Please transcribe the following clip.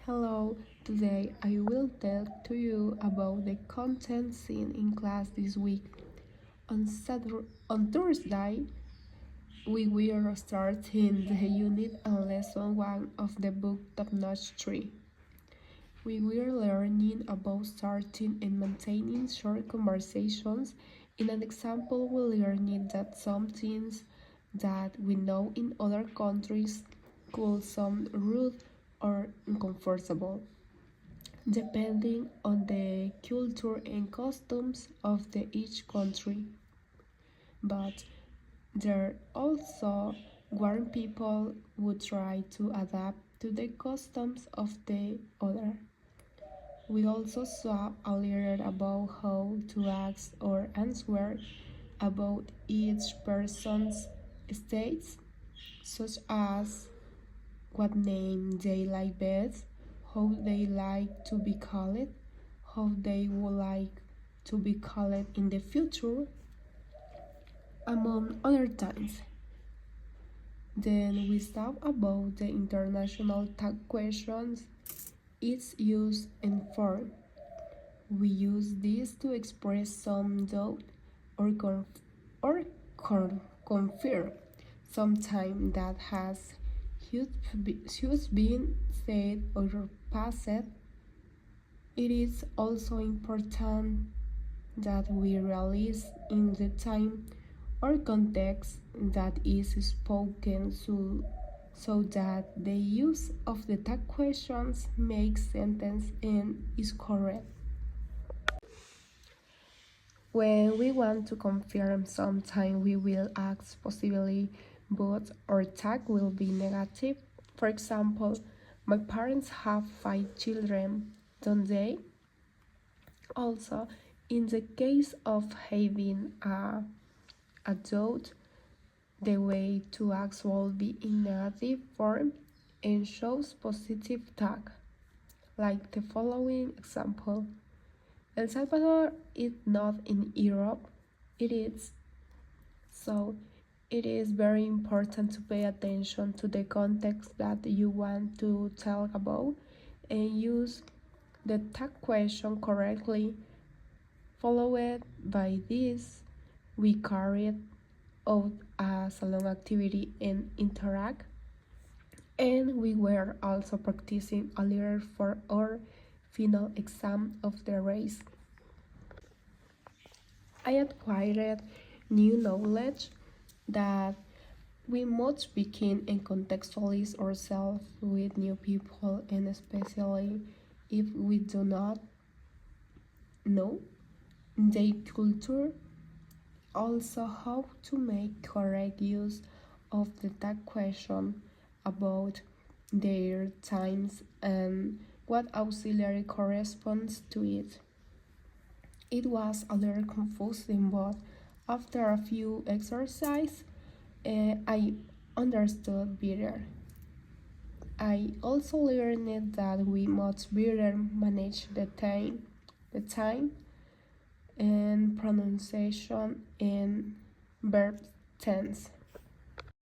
Hello, today I will tell to you about the content seen in class this week. On Thursday, we will start in the unit and lesson 1 of the book Top Notch 3. We will learning about starting and maintaining short conversations. In an example, we learning that some things that we know in other countries could sound rude or uncomfortable, depending on the culture and customs of each country. But there also one people would try to adapt to the customs of the other. We also saw a little about how to ask or answer about each person's states, such as what name they like best, how they like to be called, how they would like to be called in the future, among other things. Then we talk about the international tag questions, its use and form. We use this to express some doubt or confirm something that has been said or passed. It is also important that we realize in the time or context that is spoken so that the use of the tag questions makes sense and is correct. When we want to confirm something, we will ask possibly both or tag will be negative. For example, my parents have 5 children, don't they? Also, in the case of having a doubt, the way to ask will be in negative form and shows positive tag, like the following example. El Salvador is not in Europe, it is. So it is very important to pay attention to the context that you want to tell about and use the tag question correctly. Followed by this, we carried out a salon activity and interact, and we were also practicing a little for our final exam of the race. I acquired new knowledge that we must begin and contextualize ourselves with new people, and especially if we do not know their culture. Also, how to make correct use of the tag question about their times and what auxiliary corresponds to it. It was a little confusing, but after a few exercises, I understood better. I also learned that we must better manage the time and pronunciation and verb tense.